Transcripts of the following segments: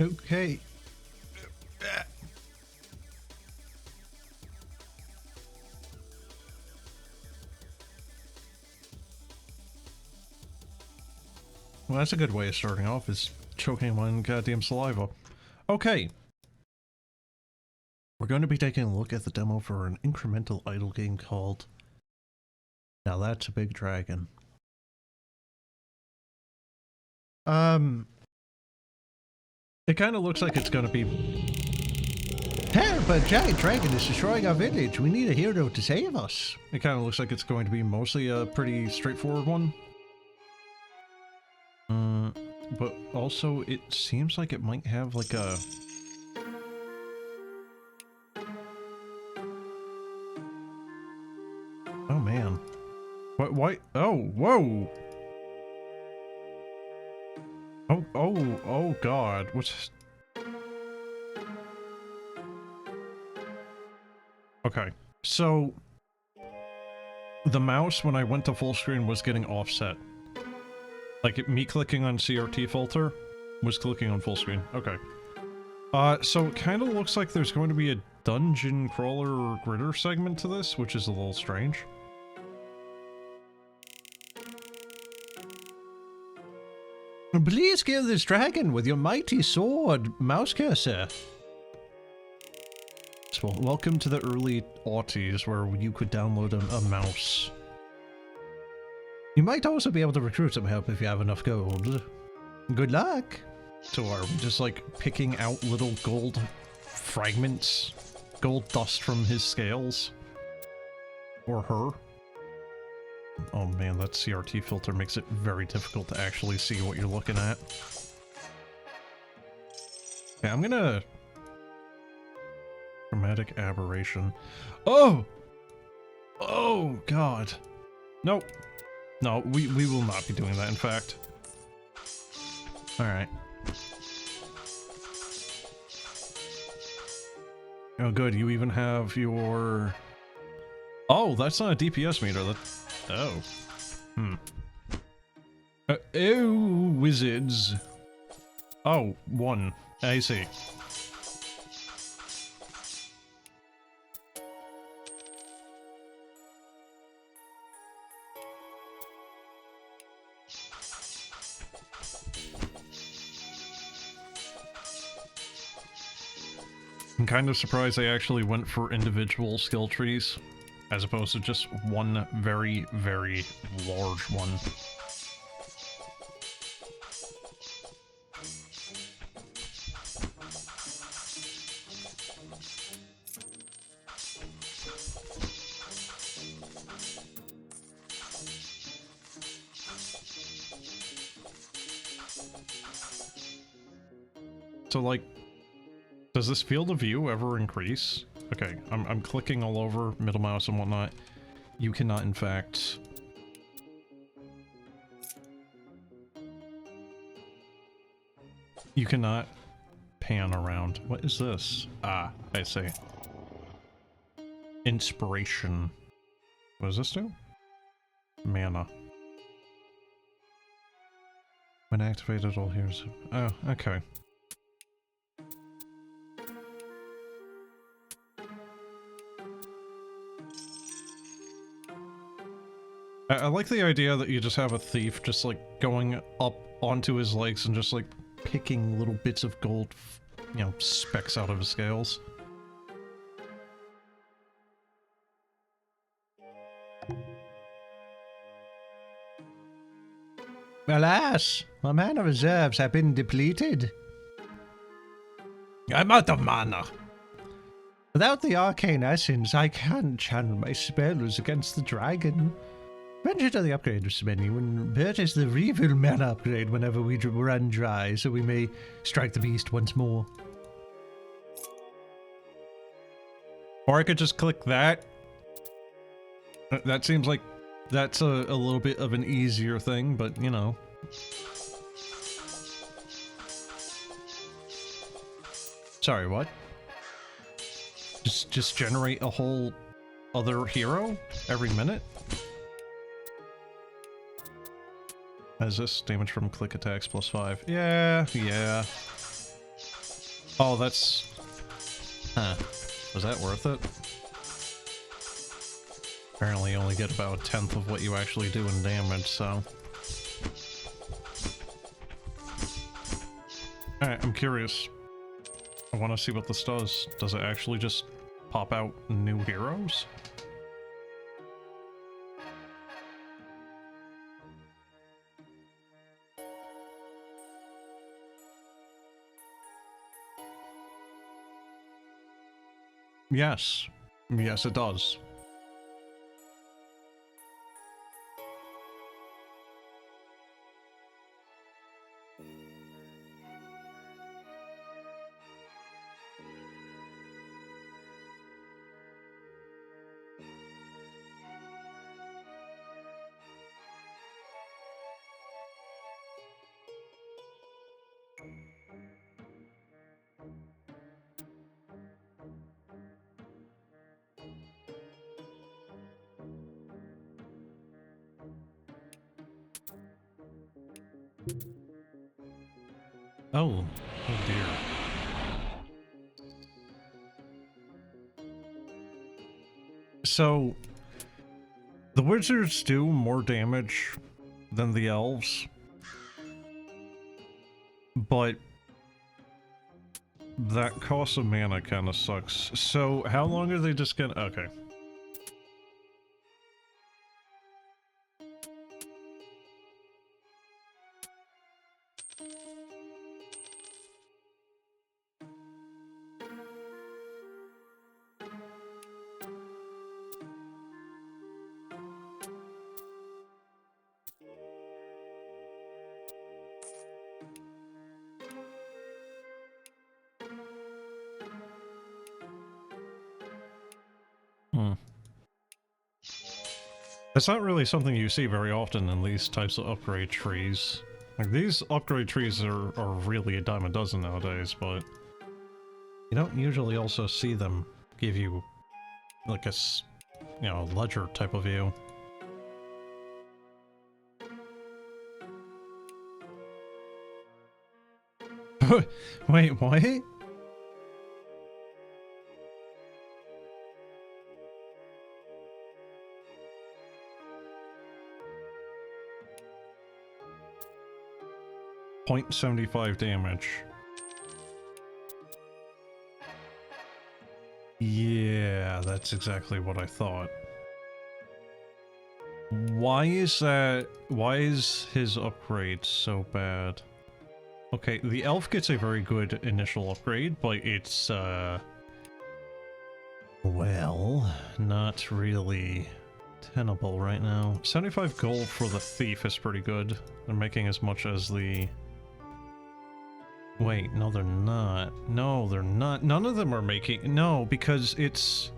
Okay. Well, that's a good way of starting off, is choking on goddamn saliva. Okay. We're going to be taking a look at the demo for an incremental idle game called Now That's a Big Dragon. It kind of looks like it's going to be... Help! A giant dragon is destroying our village. We need a hero to save us. It kind of looks like it's going to be mostly a pretty straightforward one. But also it seems like it might have like a... Oh man. What? Why? Oh, whoa! Oh god. What's... Okay, so... The mouse, when I went to full screen, was getting offset. Like, me clicking on CRT filter was clicking on full screen. Okay. So it kind of looks like there's going to be a dungeon crawler or gritter segment to this, which is a little strange. Please kill this dragon with your mighty sword, Mouse Cursor. So, welcome to the early aughties where you could download a mouse. You might also be able to recruit some help if you have enough gold. Good luck! So are we just like picking out little gold fragments? Gold dust from his scales? Or her? Oh man, that CRT filter makes it very difficult to actually see what you're looking at. Okay, I'm gonna... Chromatic aberration. Oh! Oh god. Nope. No, we will not be doing that, in fact. Alright. Oh good, you even have your... Oh, that's not a DPS meter, that... Oh. Oh, wizards. Oh, 1. I see. I'm kind of surprised they actually went for individual skill trees, as opposed to just one very, very large one. So, like, does this field of view ever increase? Okay, I'm clicking all over, middle mouse and whatnot. You cannot, in fact... You cannot pan around. What is this? Ah, I see. Inspiration. What does this do? Mana. When activated, all heroes... Oh, okay. I like the idea that you just have a thief just like going up onto his legs and just like picking little bits of gold, you know, specks out of his scales. Alas, my mana reserves have been depleted. I'm out of mana. Without the arcane essence, I can't channel my spells against the dragon. Venture to the upgrades menu and purchase the refill mana upgrade whenever we run dry, so we may strike the beast once more. Or I could just click that. That seems like that's a little bit of an easier thing, but you know. Sorry, what? Just generate a whole other hero every minute? Is this damage from click attacks +5? Yeah. Oh, that's... Huh. Was that worth it? Apparently you only get about a tenth of what you actually do in damage, so... Alright, I'm curious. I want to see what this does. Does it actually just pop out new heroes? Yes. Yes, it does. Oh. Oh dear. So, the wizards do more damage than the elves, but that cost of mana kind of sucks. So, how long are they just gonna... Okay. It's not really something you see very often in these types of upgrade trees. Like, these upgrade trees are really a dime a dozen nowadays, but you don't usually also see them give you, like, a, you know, ledger type of view. Wait, what? 0.75 damage. Yeah, that's exactly what I thought. Why is that? Why is his upgrade so bad? Okay, the elf gets a very good initial upgrade, but it's, well, not really tenable right now. 75 gold for the thief is pretty good. They're making as much as the... Wait, no they're not. No, they're not. None of them are making... No, because it's...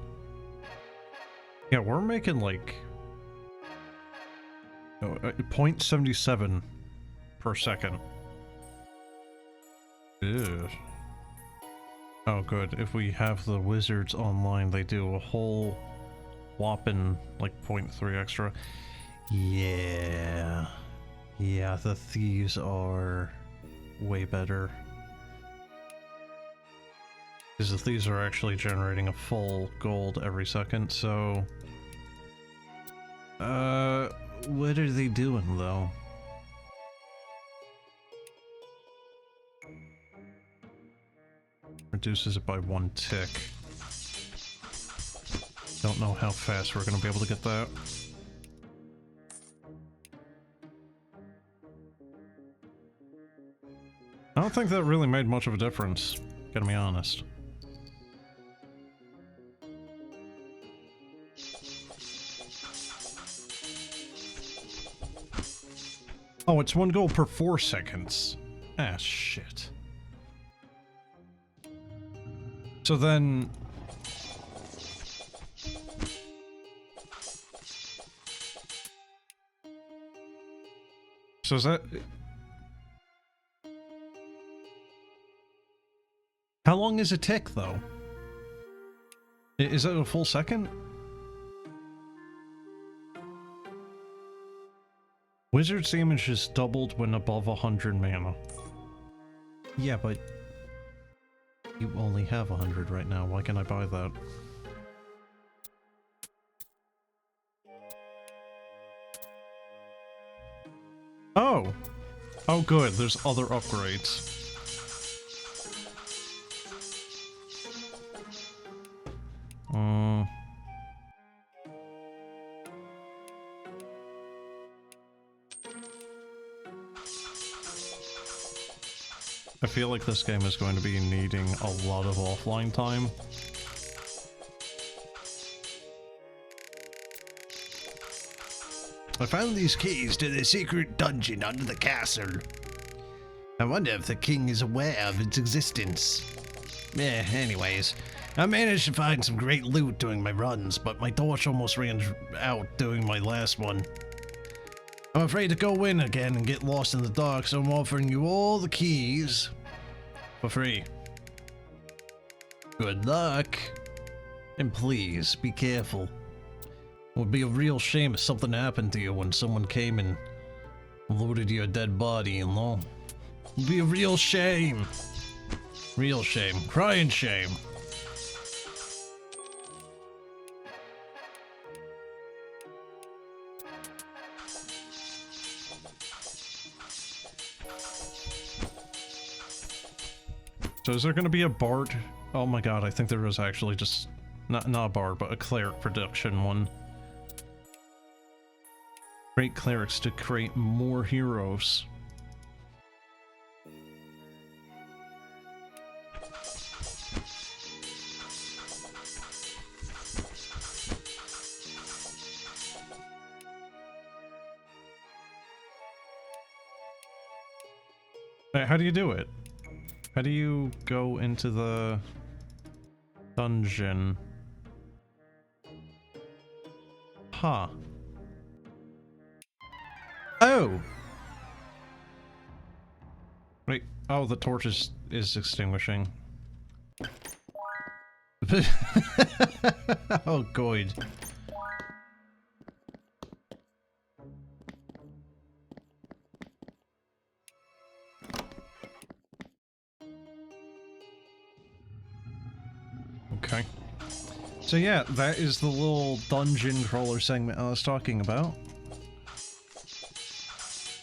Yeah, we're making like... 0.77 per second. Ew. Oh good, if we have the wizards online, they do a whole whopping, like, 0.3 extra. Yeah. Yeah, the thieves are way better. Because the thieves are actually generating a full gold every second, so... what are they doing, though? Reduces it by 1 tick. Don't know how fast we're gonna be able to get that. I don't think that really made much of a difference, gotta be honest. Oh, it's 1 gold per 4 seconds. Ah, shit. So then... So is that... How long is a tick, though? Is that a full second? Wizard's damage is doubled when above 100 mana. Yeah, but... You only have 100 right now. Why can't I buy that? Oh! Oh good, there's other upgrades. I feel like this game is going to be needing a lot of offline time. I found these keys to the secret dungeon under the castle. I wonder if the king is aware of its existence. Anyways, I managed to find some great loot during my runs, but my torch almost ran out doing my last one. I'm afraid to go in again and get lost in the dark, so I'm offering you all the keys for free. Good luck. And please, be careful. It would be a real shame if something happened to you when someone came and loaded your dead body, you know? It would be a real shame. Real shame. Crying shame. So is there going to be a bard? Oh my god, I think there is actually just... Not a bard, but a cleric production one. Create clerics to create more heroes. How do you do it? How do you go into the dungeon? Huh. Oh! Wait, oh, the torch is extinguishing. Oh, good. Okay. So yeah, that is the little dungeon crawler segment I was talking about.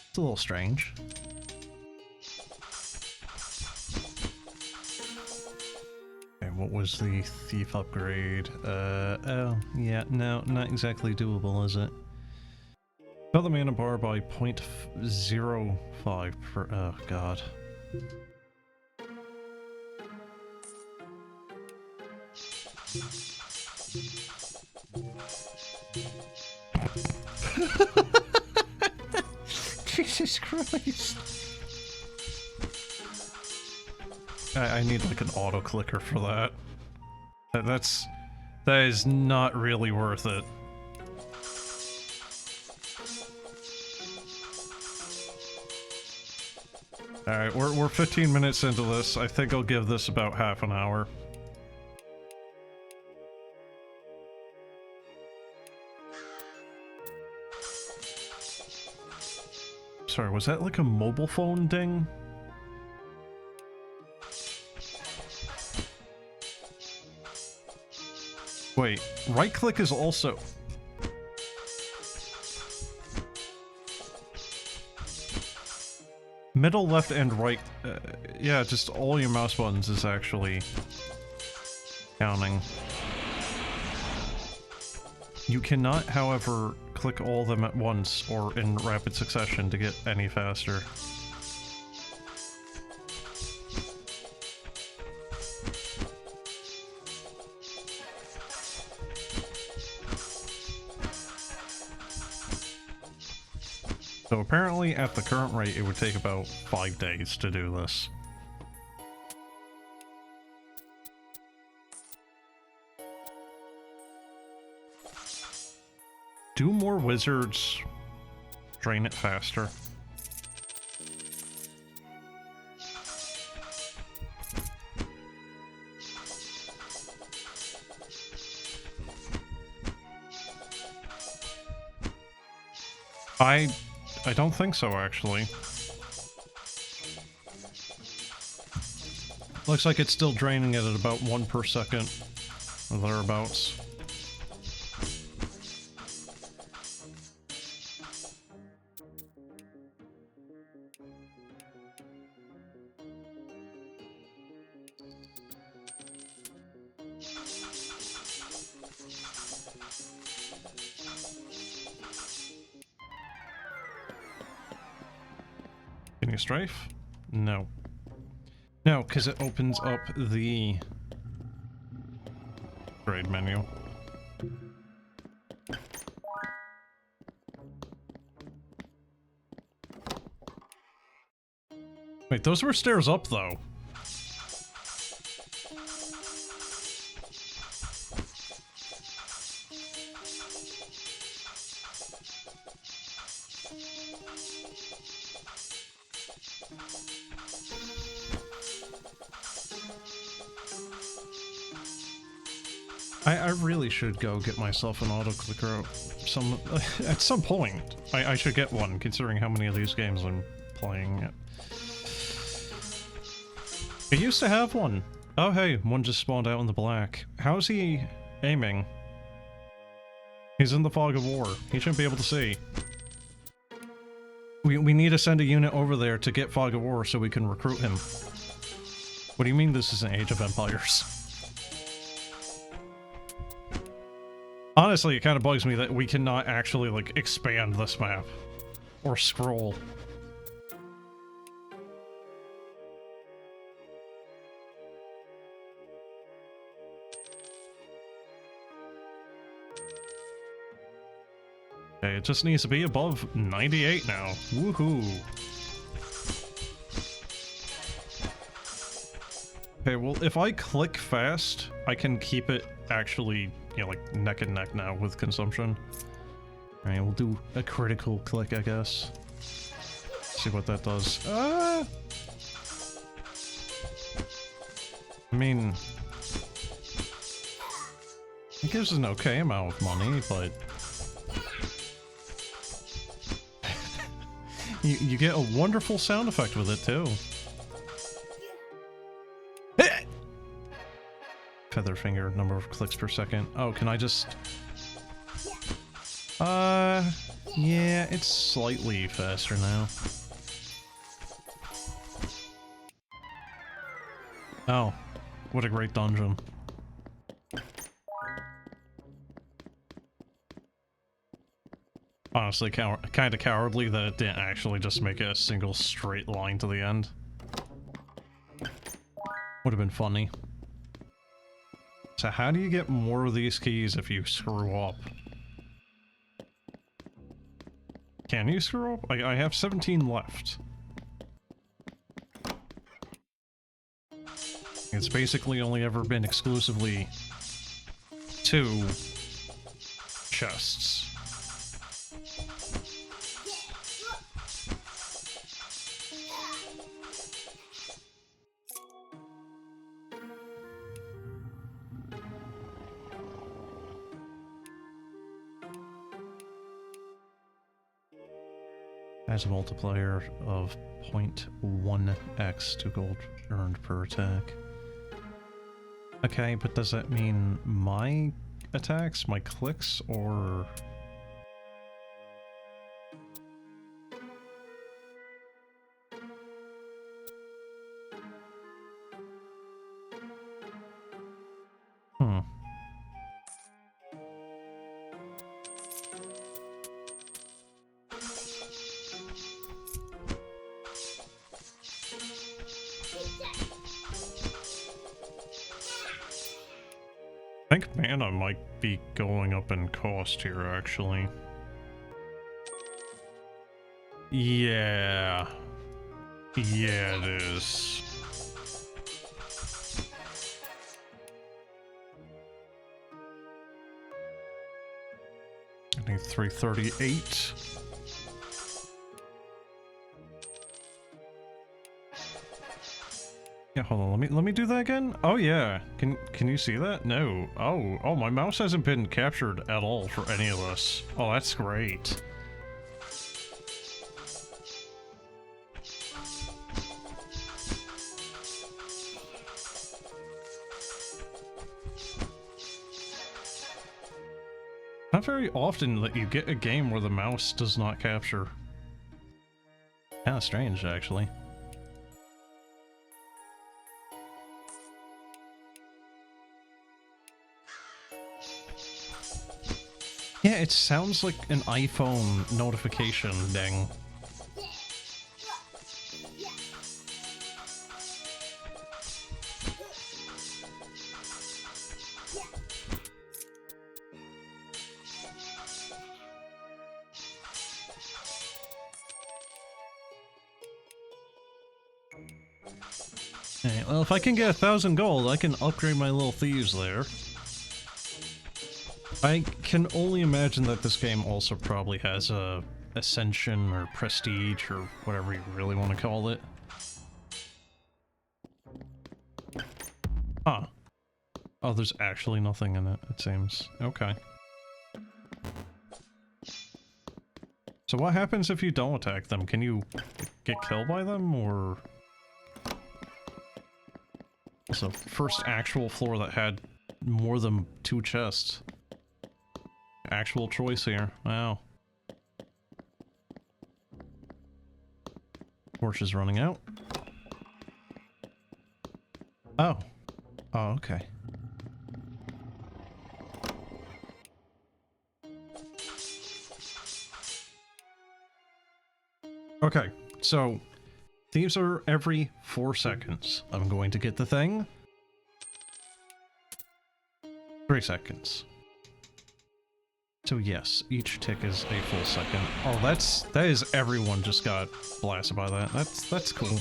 It's a little strange. Okay, what was the thief upgrade? Oh, yeah, no, not exactly doable, is it? Cut the mana bar by 0.05 per, oh god. Jesus Christ. I need like an auto clicker for that. That is not really worth it. Alright, we're 15 minutes into this. I think I'll give this about half an hour. Sorry, was that like a mobile phone ding? Wait, right click is also... Middle, left, and right... yeah, just all your mouse buttons is actually counting. You cannot, however, click all of them at once or in rapid succession to get any faster. So apparently at the current rate it would take about 5 days to do this. Do more wizards drain it faster? I don't think so, actually. Looks like it's still draining it at about 1 per second, or thereabouts. Can you strafe? No. No, because it opens up the grade menu. Wait, those were stairs up, though. I really should go get myself an auto-clicker at some point. I should get one, considering how many of these games I'm playing. I used to have one. Oh hey, one just spawned out in the black. How's he aiming? He's in the fog of war. He shouldn't be able to see. We need to send a unit over there to get fog of war so we can recruit him. What do you mean this is an Age of Empires? Honestly, it kind of bugs me that we cannot actually, like, expand this map. Or scroll. Okay, it just needs to be above 98 now. Woohoo! Okay, well, if I click fast, I can keep it actually, you know, like, neck and neck now with consumption. Alright, we'll do a critical click, I guess. See what that does. I mean... it gives us an okay amount of money, but... you get a wonderful sound effect with it, too. Featherfinger, number of clicks per second. Oh, can I just... yeah, it's slightly faster now. Oh, what a great dungeon. Honestly, kind of cowardly that it didn't actually just make it a single straight line to the end. Would have been funny. So how do you get more of these keys if you screw up? Can you screw up? I have 17 left. It's basically only ever been exclusively 2 chests. Has a multiplier of 0.1x to gold earned per attack. Okay, but does that mean my attacks, my clicks, or... I think mana might be going up in cost here, actually. Yeah. Yeah, it is. I need 338. Yeah, hold on, let me do that again? Oh yeah. Can you see that? No. Oh, my mouse hasn't been captured at all for any of this. Oh, that's great. not very often that you get a game where the mouse does not capture. Kinda strange, actually. Yeah, it sounds like an iPhone notification ding. Alright, well, if I can get 1,000 gold, I can upgrade my little thieves there. I can only imagine that this game also probably has a Ascension or Prestige or whatever you really want to call it. Huh. Oh, there's actually nothing in it, it seems. Okay. So what happens if you don't attack them? Can you get killed by them, or... It's the first actual floor that had more than 2 chests. Actual choice here. Wow. Torch is running out. Oh. Oh, okay. Okay, so thieves are every 4 seconds. I'm going to get the thing. 3 seconds. So yes, each tick is a full second. Oh, that is everyone just got blasted by that. That's cool.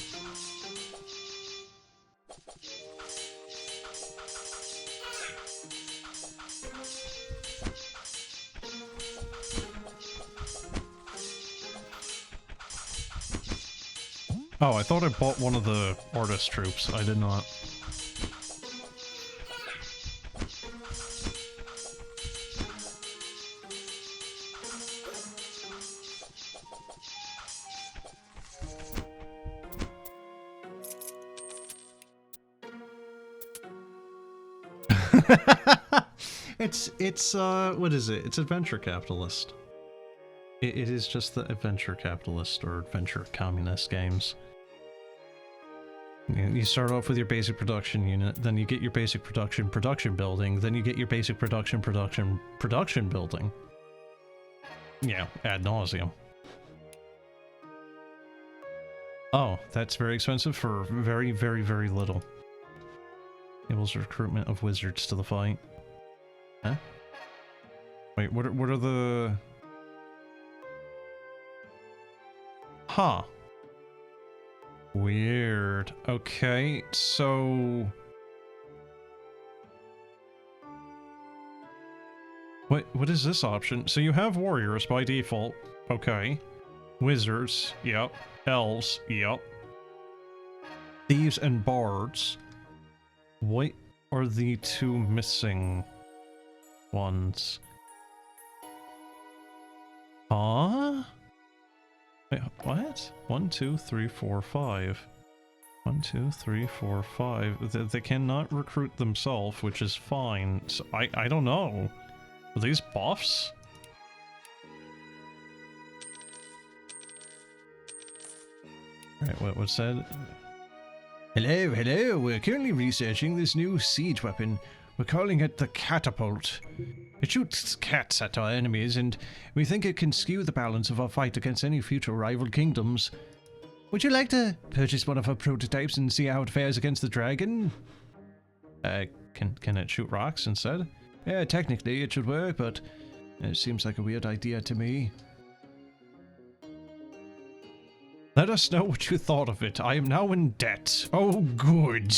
Oh, I thought I bought one of the artist troops. I did not. It's what is it? It's Adventure Capitalist. It is just the Adventure Capitalist or Adventure Communist games. You start off with your basic production unit, then you get your basic production building, then you get your basic production building. Yeah, ad nauseum. Oh, that's very expensive for very, very, very little. Enables recruitment of wizards to the fight. Huh? Wait, what are the... Huh. Weird. Okay, so... What is this option? So you have warriors by default. Okay. Wizards. Yep. Elves. Yep. Thieves and bards. What are the 2 missing ones? Huh? Wait, what? 1, 2, 3, 4, 5. 1, 2, 3, 4, 5. They cannot recruit themselves, which is fine. So I don't know. Are these buffs? Alright, what's that? Hello, we're currently researching this new siege weapon. We're calling it the Catapult. It shoots cats at our enemies, and we think it can skew the balance of our fight against any future rival kingdoms. Would you like to purchase one of our prototypes and see how it fares against the dragon? Can it shoot rocks instead? Yeah, technically it should work, but it seems like a weird idea to me. Let us know what you thought of it. I am now in debt. Oh, good.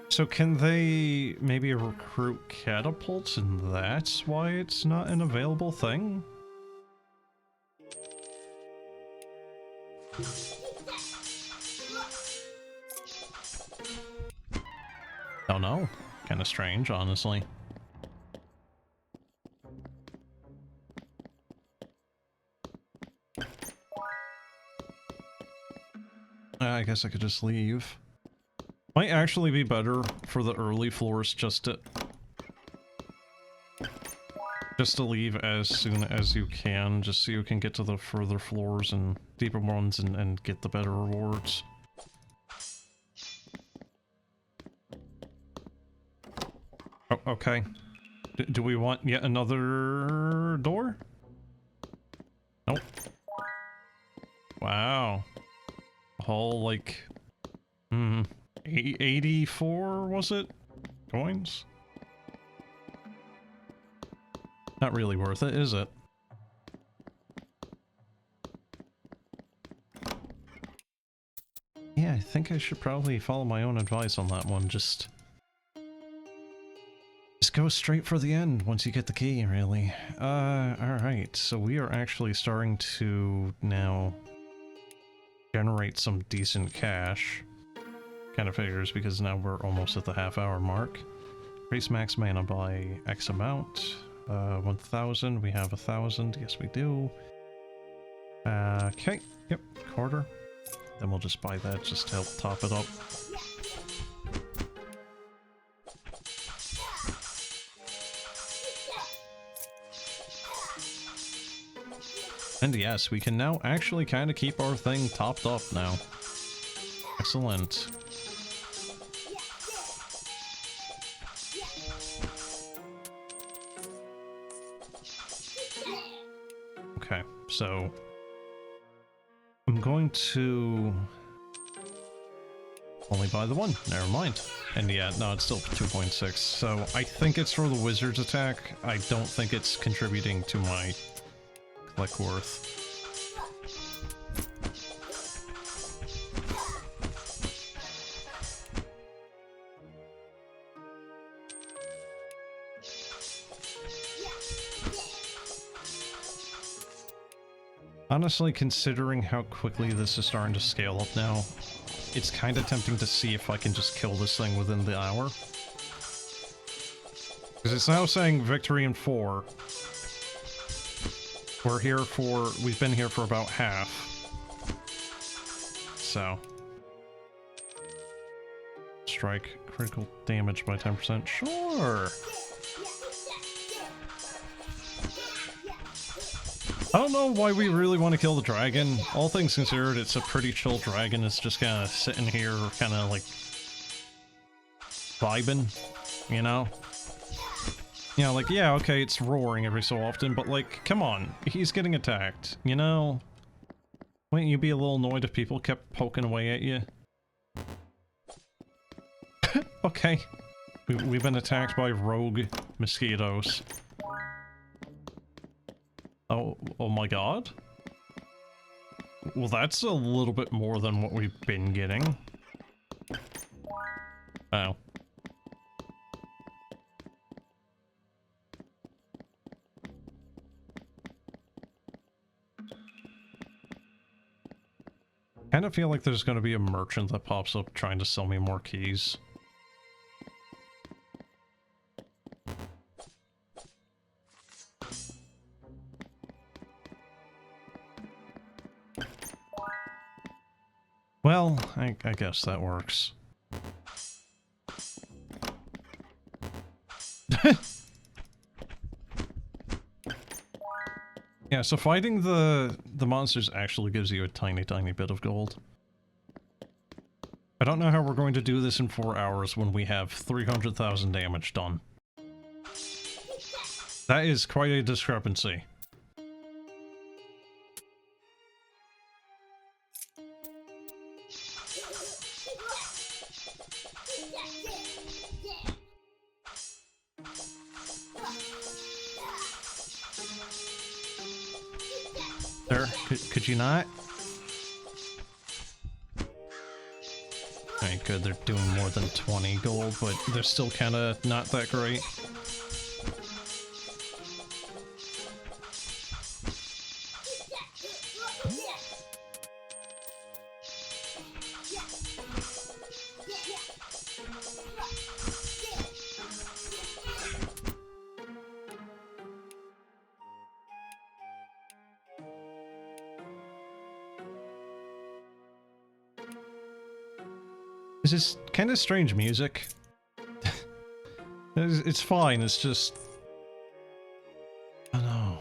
So can they maybe recruit catapults, and that's why it's not an available thing? Oh no. Kind of strange, honestly. I guess I could just leave. Might actually be better for the early floors just to leave as soon as you can, just so you can get to the further floors and deeper ones and get the better rewards. Oh, okay. Do we want yet another door? Nope. Wow. A whole, like... 84, was it? Coins? Not really worth it, is it? Yeah, I think I should probably follow my own advice on that one, just go straight for the end once you get the key, really. Alright, so we are actually starting to now generate some decent cash. Kind of figures, because now we're almost at the half-hour mark. Increase max mana by X amount. 1,000, we have 1,000, yes we do. Okay, yep, quarter. Then we'll just buy that just to help top it up. And yes, we can now actually kind of keep our thing topped up now. Excellent. Okay, so I'm going to only buy the one. Never mind. And yeah, no, it's still 2.6. So I think it's for the wizard's attack. I don't think it's contributing to my click worth. Honestly, considering how quickly this is starting to scale up now, it's kind of tempting to see if I can just kill this thing within the hour. Because it's now saying victory in 4. We've been here for about half. So. Strike critical damage by 10%. Sure! I don't know why we really want to kill the dragon. All things considered, it's a pretty chill dragon. It's just kind of sitting here, kind of like vibing, you know? Yeah, like, yeah, okay, it's roaring every so often, but like, come on, he's getting attacked, you know? Wouldn't you be a little annoyed if people kept poking away at you? Okay. We've been attacked by rogue mosquitoes. Oh my god? Well, that's a little bit more than what we've been getting. Oh. Kind of feel like there's going to be a merchant that pops up trying to sell me more keys. Well, I guess that works. Yeah, so fighting the monsters actually gives you a tiny bit of gold. I don't know how we're going to do this in 4 hours when we have 300,000 damage done. That is quite a discrepancy. There, could you not? Alright, good, they're doing more than 20 gold, but they're still kinda not that great. This is kind of strange music. It's fine, it's just... I don't know.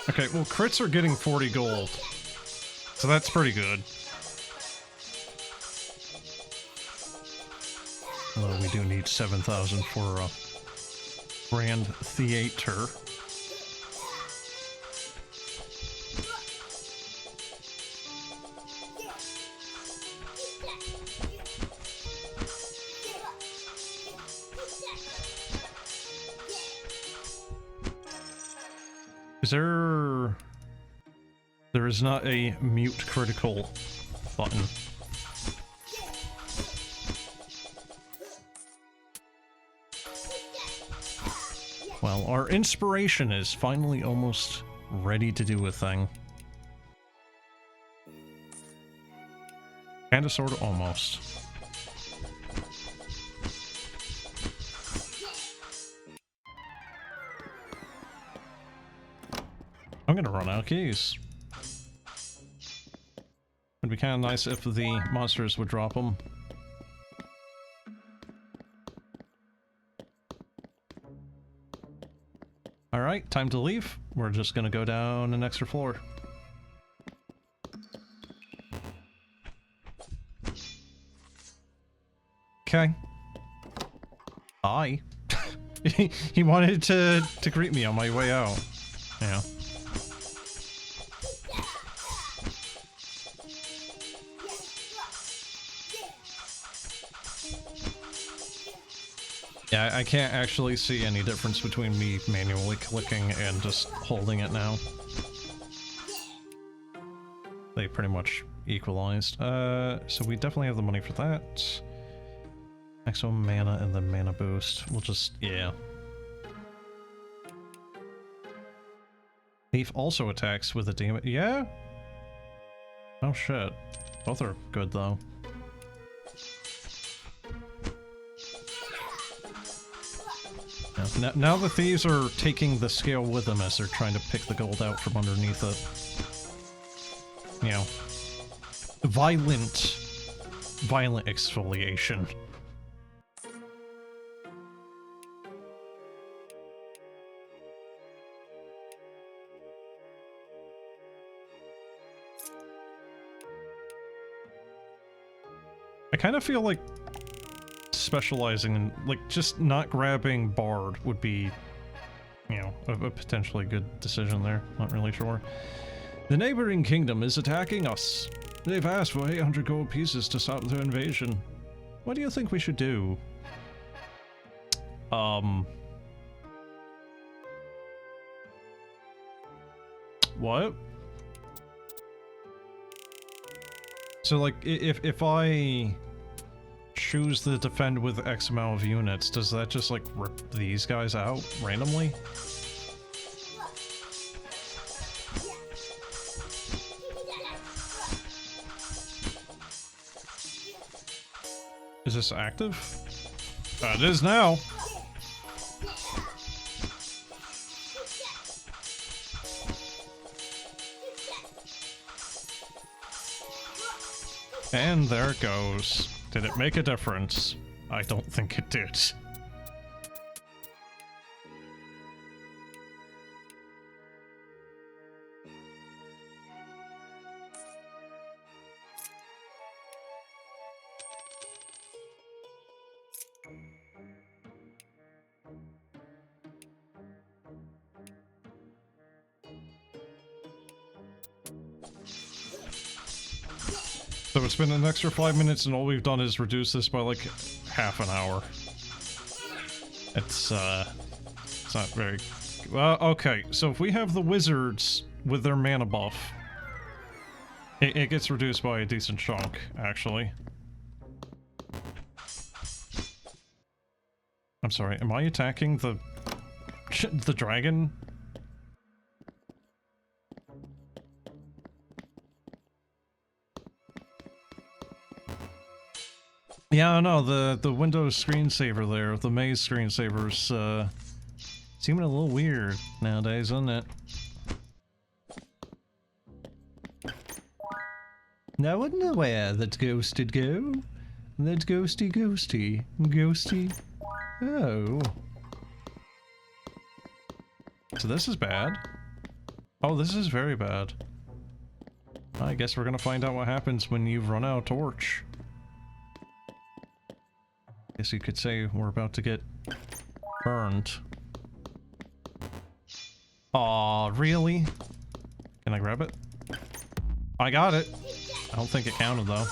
Okay, well, crits are getting 40 gold. So that's pretty good. Although we do need 7,000 for Grand Theater. There is not a mute critical button. Well, our inspiration is finally almost ready to do a thing. Kinda, sorta, almost. I'm gonna run out of keys. It'd be kinda nice if the monsters would drop them. Alright, time to leave. We're just gonna go down an extra floor. Okay. Hi. He wanted to greet me on my way out. Yeah. Yeah, I can't actually see any difference between me manually clicking and just holding it now. They pretty much equalized. So we definitely have the money for that. Maximum mana and then mana boost. We'll just, yeah. Thief also attacks with a demon. Yeah? Oh shit. Both are good though. Yeah. Now the thieves are taking the scale with them as they're trying to pick the gold out from underneath it. You know. Violent exfoliation. I kind of feel like specializing in, like, just not grabbing Bard would be, you know, a potentially good decision there. Not really sure. The neighboring kingdom is attacking us. They've asked for 800 gold pieces to stop their invasion. What do you think we should do? What? So, like, if I choose to defend with X amount of units, does that just, like, rip these guys out randomly? Is this active? It is now! And there it goes. Did it make a difference? I don't think it did. So it's been an extra 5 minutes and all we've done is reduce this by like half an hour. It's not very... Well, okay, so if we have the wizards with their mana buff, it gets reduced by a decent chunk, actually. I'm sorry, am I attacking the dragon? Yeah, no, the Windows screensaver there, the maze screensaver's seeming a little weird nowadays, isn't it? Now I wonder where that ghost did go. That ghosty. Oh. So this is bad. Oh, this is very bad. I guess we're gonna find out what happens when you run out of torch. Guess you could say we're about to get burned. Aw, really? Can I grab it? I got it! I don't think it counted though.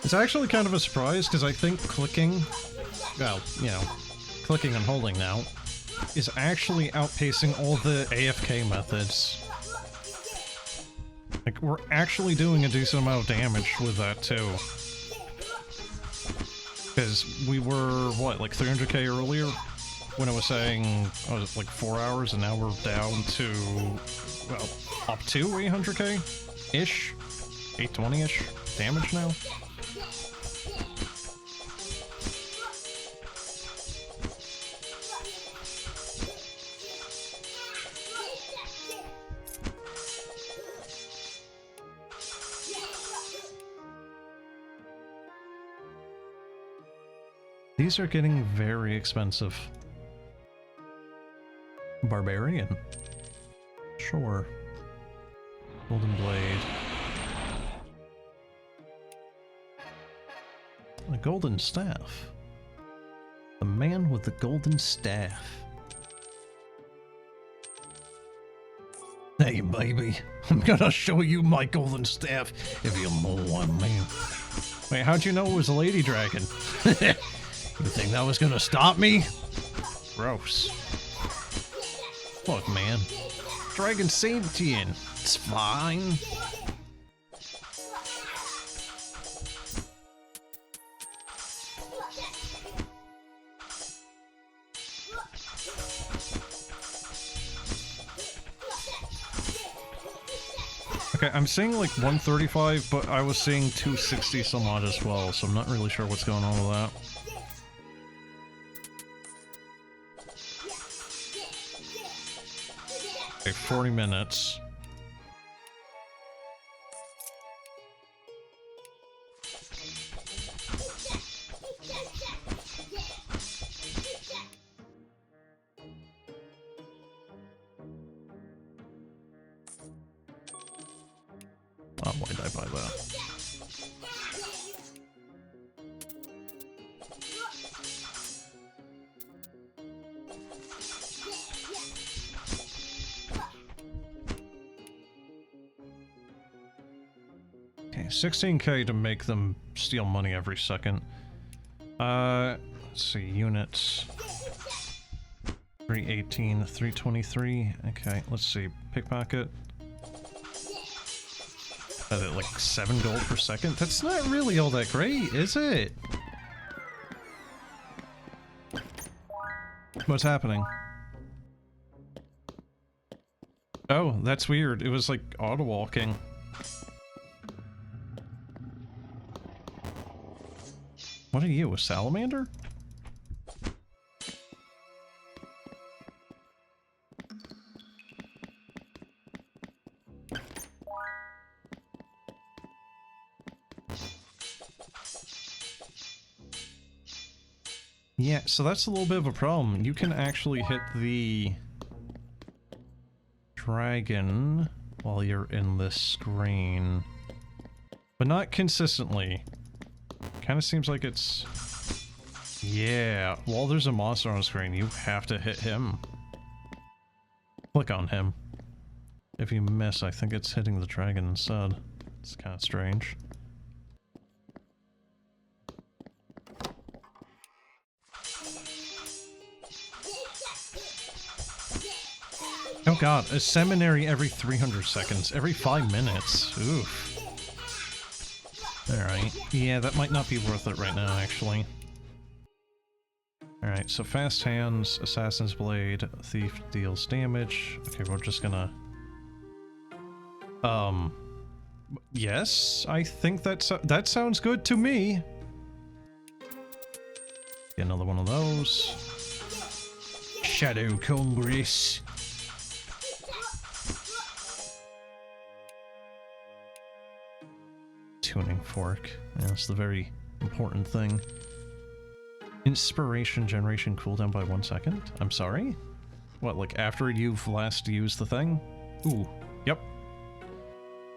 It's actually kind of a surprise, because I think clicking, well, you know, clicking and holding now, is actually outpacing all the AFK methods. Like, we're actually doing a decent amount of damage with that, too. Because we were, what, like 300k earlier? When I was saying, oh, it's like 4 hours, and now we're down to, well, up to 800k-ish? 820-ish damage now? These are getting very expensive. Barbarian. Sure. Golden Blade. A golden staff. The man with the golden staff. Hey baby, I'm gonna show you my golden staff if you know what I mean. Wait, how'd you know it was a lady dragon? You think that was gonna stop me? Gross. Look, man. Dragon sentient. It's fine. Okay, I'm seeing like 135, but I was seeing 260 some odd as well, so I'm not really sure what's going on with that. Okay, 40 minutes. Oh, why did I buy that? Okay, 16k to make them steal money every second. Let's see, units. 318, 323. Okay, let's see, pickpocket. Like 7 gold per second? That's not really all that great, is it? What's happening? Oh, that's weird. It was like auto-walking. What are you, a salamander? Yeah, so that's a little bit of a problem. You can actually hit the dragon while you're in this screen, but not consistently. Kind of seems like it's... Yeah, while there's a monster on the screen, you have to hit him. Click on him. If you miss, I think it's hitting the dragon instead. It's kind of strange. god, a seminary every 300 seconds, every 5 minutes. Oof. Alright, yeah, that might not be worth it right now, actually. Alright, so fast hands, assassin's blade, thief deals damage. Okay, we're just gonna... Yes, I think that sounds good to me. Get another one of those. Shadow Congress. Tuning fork. Yeah, that's the very important thing. Inspiration generation cooldown by 1 second? I'm sorry? What, like after you've last used the thing? Ooh, yep.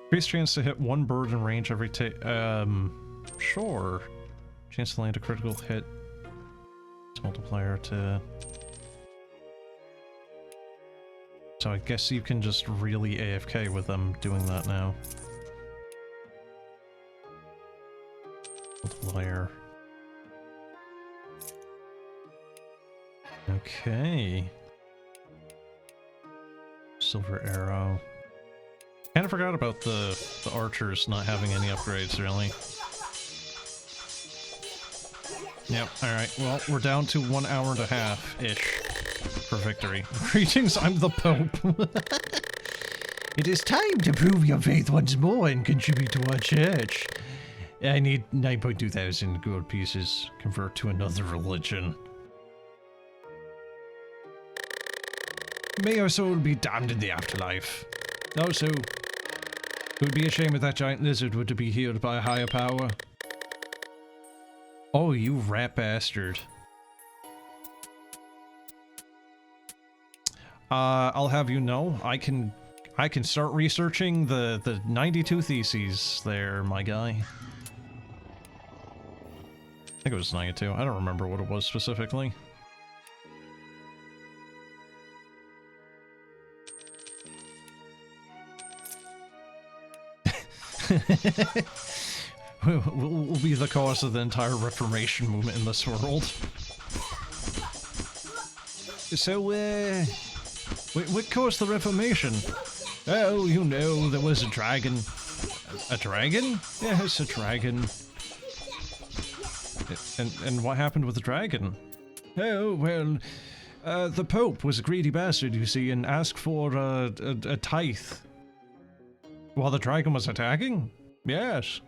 Increased chance to hit one bird in range every sure. Chance to land a critical hit. It's multiplier to... So I guess you can just really AFK with them doing that now. Multiplier. Okay. Silver arrow. Kind of forgot about the archers not having any upgrades, really. Yep, alright, well, we're down to 1 hour and a half-ish for victory. Greetings, I'm the Pope. It is time to prove your faith once more and contribute to our church. I need 9.2 thousand gold pieces. Convert to another religion. May our soul be damned in the afterlife. Also, it would be a shame if that giant lizard were to be healed by a higher power. Oh, you rat bastard. I'll have you know, I can start researching the 92 theses there, my guy. I think it was 92. I don't remember what it was specifically. will be the cause of the entire Reformation movement in this world. So, what caused the Reformation? Oh, you know, there was a dragon. A dragon? Yes, a dragon. And what happened with the dragon? Oh, well, the Pope was a greedy bastard, you see, and asked for a tithe. While the dragon was attacking? Yes.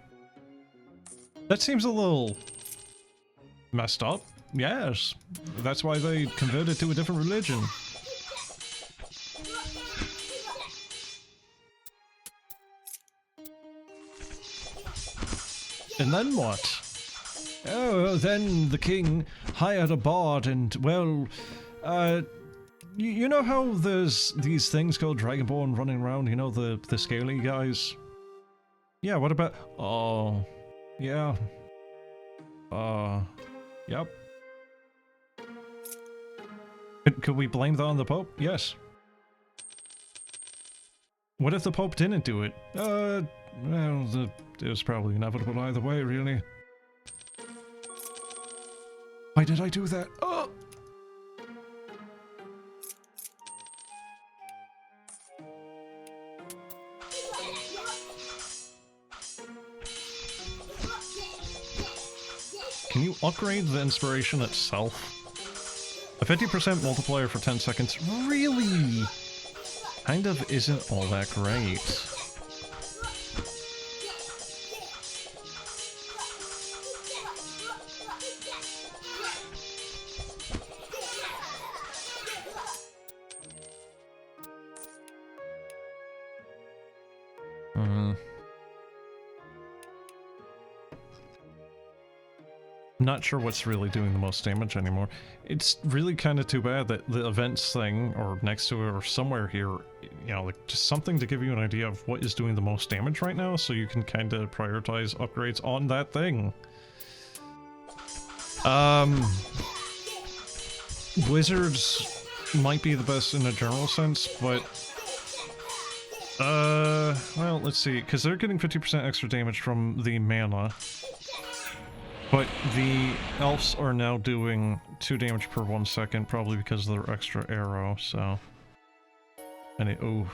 That seems a little messed up. Yes. That's why they converted to a different religion. And then what? Oh, then the king hired a bard and, well, you know how there's these things called Dragonborn running around, you know, the scaly guys? Yeah, what about... Oh, yeah. Yep. Could we blame that on the Pope? Yes. What if the Pope didn't do it? Well, it was probably inevitable either way, really. Why did I do that? Oh! Can you upgrade the inspiration itself? A 50% multiplier for 10 seconds really kind of isn't all that great. I'm not sure what's really doing the most damage anymore. It's really kind of too bad that the events thing, or next to it, or somewhere here, you know, like just something to give you an idea of what is doing the most damage right now, so you can kind of prioritize upgrades on that thing. Wizards might be the best in a general sense, but well, let's see, because they're getting 50% extra damage from the mana. But the elves are now doing 2 damage per 1 second, probably because of their extra arrow, so... oh,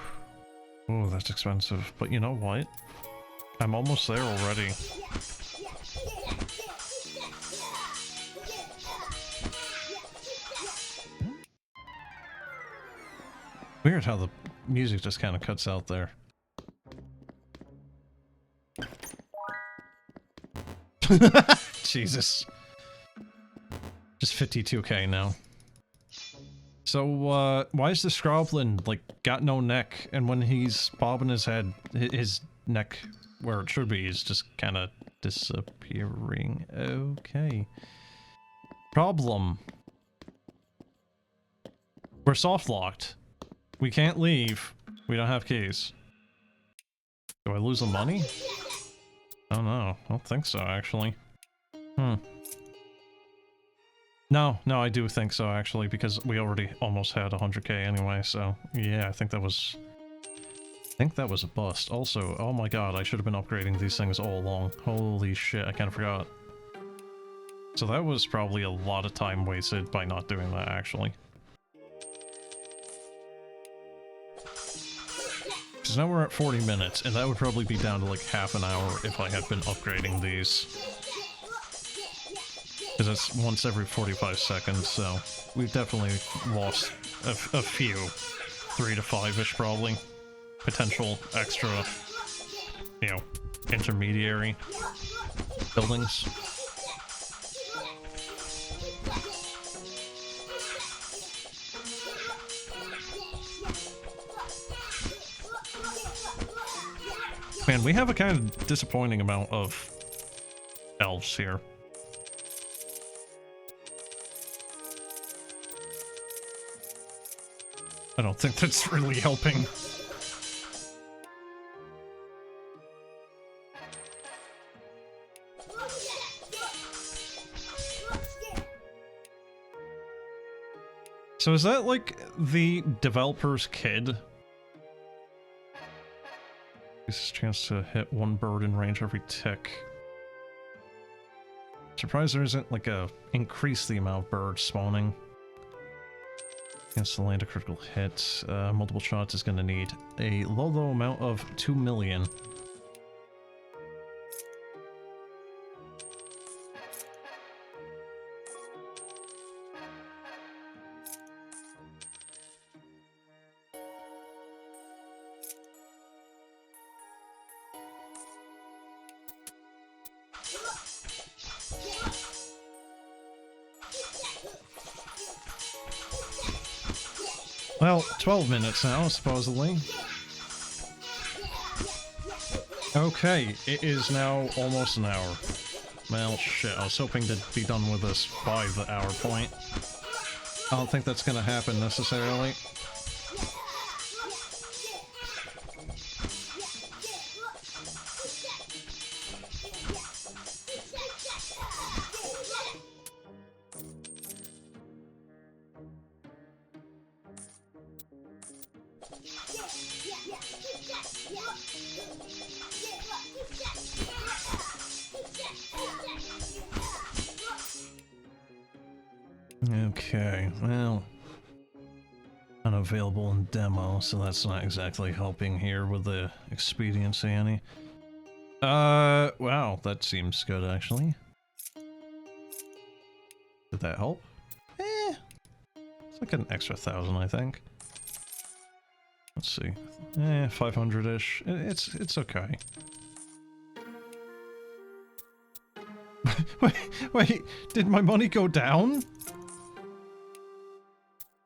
oh, that's expensive. But you know what? I'm almost there already. Weird how the music just kind of cuts out there. Jesus. Just 52k now. So, why is the Scroblin, like, got no neck, and when he's bobbing his head, his neck, where it should be, is just kind of disappearing? Okay. Problem. We're soft-locked. We can't leave. We don't have keys. Do I lose the money? Oh no, I don't think so, actually. No, I do think so, actually, because we already almost had 100k anyway, so yeah, I think that was a bust. Also, oh my god, I should have been upgrading these things all along. Holy shit, I kind of forgot. So that was probably a lot of time wasted by not doing that, actually. Because now we're at 40 minutes, and that would probably be down to like half an hour if I had been upgrading these. Because it's once every 45 seconds, so we've definitely lost a few. 3 to 5-ish probably. Potential extra, you know, intermediary buildings. Man, we have a kind of disappointing amount of elves here. I don't think that's really helping. So is that like the developer's kid? This is a chance to hit one bird in range every tick. Surprised there isn't like a increase the amount of birds spawning. Against the land, a critical hit. Multiple shots is going to need a low amount of 2 million. Well, 12 minutes now, supposedly. Okay, it is now almost an hour. Well, shit, I was hoping to be done with this by the hour point. I don't think that's gonna happen necessarily. Okay, well, unavailable in demo, so that's not exactly helping here with the expediency any. Wow, that seems good actually. Did that help? It's like an extra 1,000, I think. Let's see. 500-ish. It's okay. wait, did my money go down?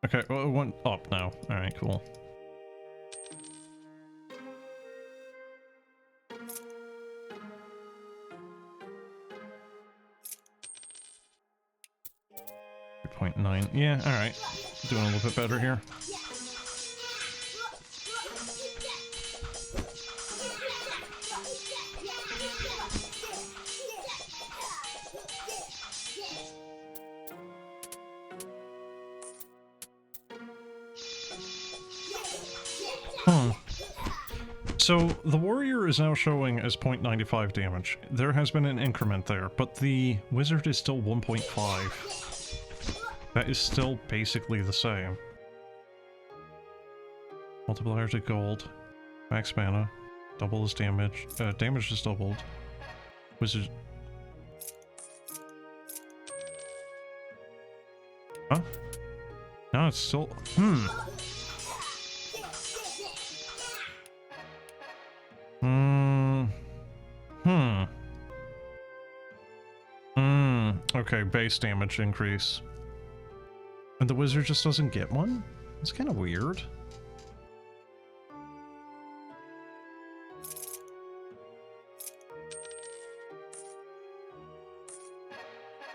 Okay, well, it went up now. Alright, cool. .9. Yeah, alright. Doing a little bit better here. So, the warrior is now showing as 0.95 damage. There has been an increment there, but the wizard is still 1.5. That is still basically the same. Multiplier to gold. Max mana. Double his damage. Damage is doubled. Wizard. Huh? No, it's still. Okay, base damage increase. And the wizard just doesn't get one? It's kind of weird.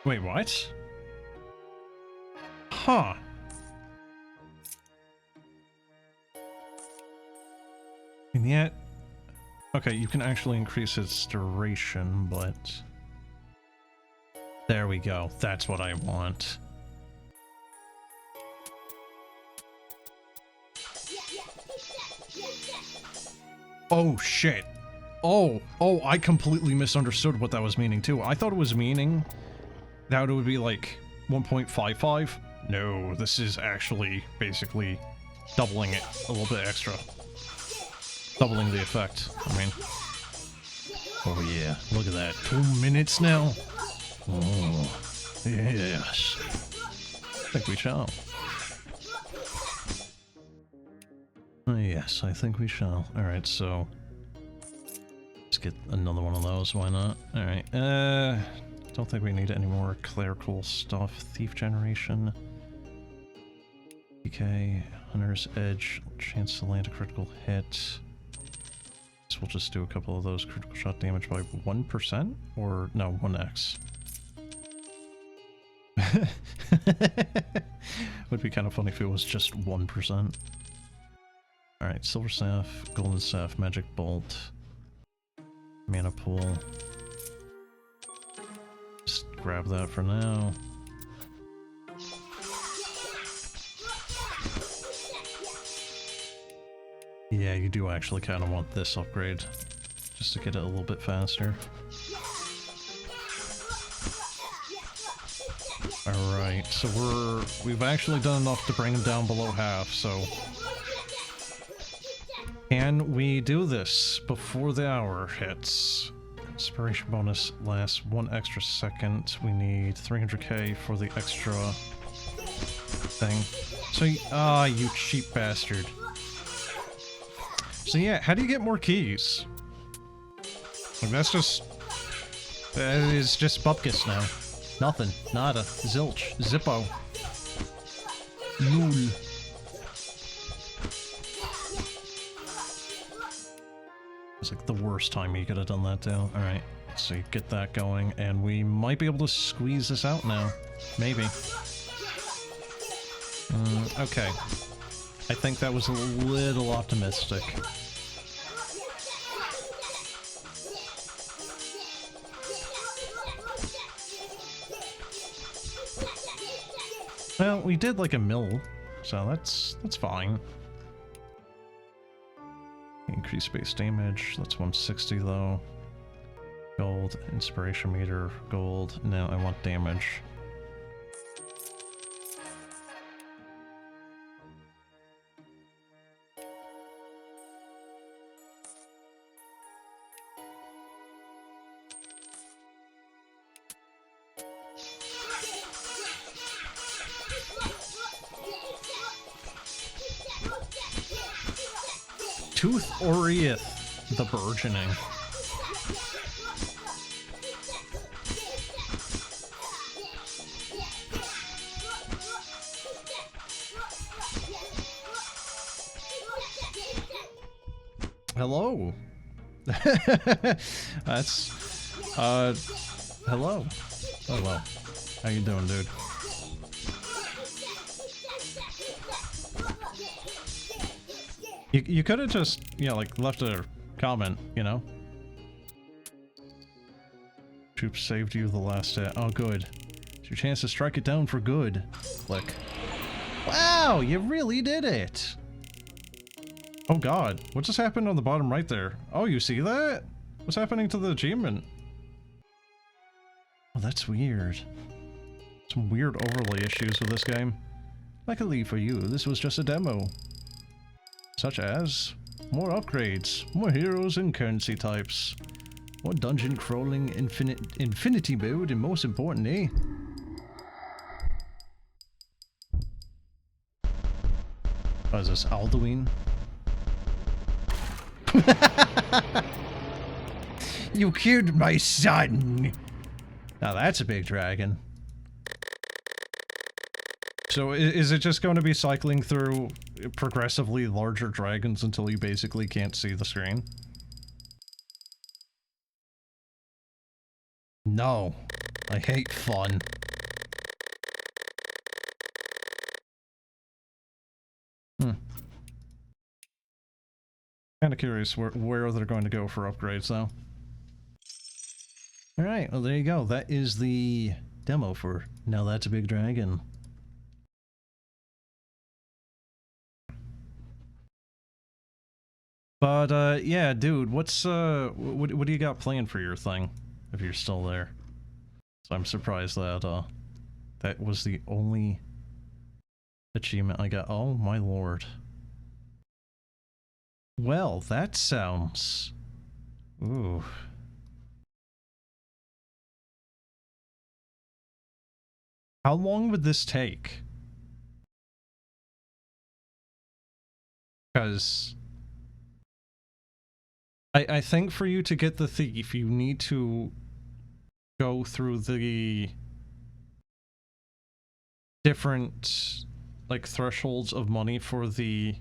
Wait, what? Huh. And yet... Okay, you can actually increase its duration, but... There we go. That's what I want. Oh, shit. Oh, I completely misunderstood what that was meaning, too. I thought it was meaning that it would be, like, 1.55. No, this is actually basically doubling it a little bit extra. Doubling the effect, I mean. Oh, yeah. Look at that. 2 minutes now? Oh, yes. I think we shall. Yes, I think we shall. Alright, so... Let's get another one of those, why not? Alright, don't think we need any more clerical stuff. Thief generation. PK, Hunter's Edge, chance to land a critical hit. So we'll just do a couple of those critical shot damage by 1%? Or, no, 1x. Would be kind of funny if it was just 1%. Alright, Silver Staff, Golden Staff, Magic Bolt, Mana Pool. Just grab that for now. Yeah, you do actually kind of want this upgrade, just to get it a little bit faster. Alright, so we've actually done enough to bring him down below half, so... Can we do this before the hour hits? Inspiration bonus lasts 1 extra second. We need 300k for the extra thing. So, you cheap bastard. So yeah, how do you get more keys? Like, that is just bupkis now. Nothing. Nada. Zilch. Zippo. Null. It's like the worst time you could have done that too. Alright, so you get that going, and we might be able to squeeze this out now. Maybe. Okay. I think that was a little optimistic. Well, we did like a mill, so that's fine. Increase base damage, that's 160 though. Gold, inspiration meter, gold. Now I want damage. Tooth Orieth, the burgeoning. Hello. That's hello. Hello. How you doing, dude? You could have just, you know, like, left a comment, you know? Troops saved you the last day. Oh, good. It's your chance to strike it down for good. Click. Wow, you really did it! Oh god, what just happened on the bottom right there? Oh, you see that? What's happening to the achievement? Oh, that's weird. Some weird overlay issues with this game. Luckily for you, this was just a demo. Such as more upgrades, more heroes and currency types, more dungeon crawling, infinity mode, and most importantly, what is this, Alduin? You killed my son! Now that's a big dragon. So is it just going to be cycling through progressively larger dragons until you basically can't see the screen? No. I hate fun. Kinda curious where they're going to go for upgrades though. Alright, well there you go. That is the demo for Now That's a Big Dragon. But, yeah, dude, what's, what do you got planned for your thing, if you're still there? So I'm surprised that, that was the only achievement I got. Oh my lord. Well, that sounds... Ooh. How long would this take? Because... I think for you to get the thief, you need to go through the different, like, thresholds of money for the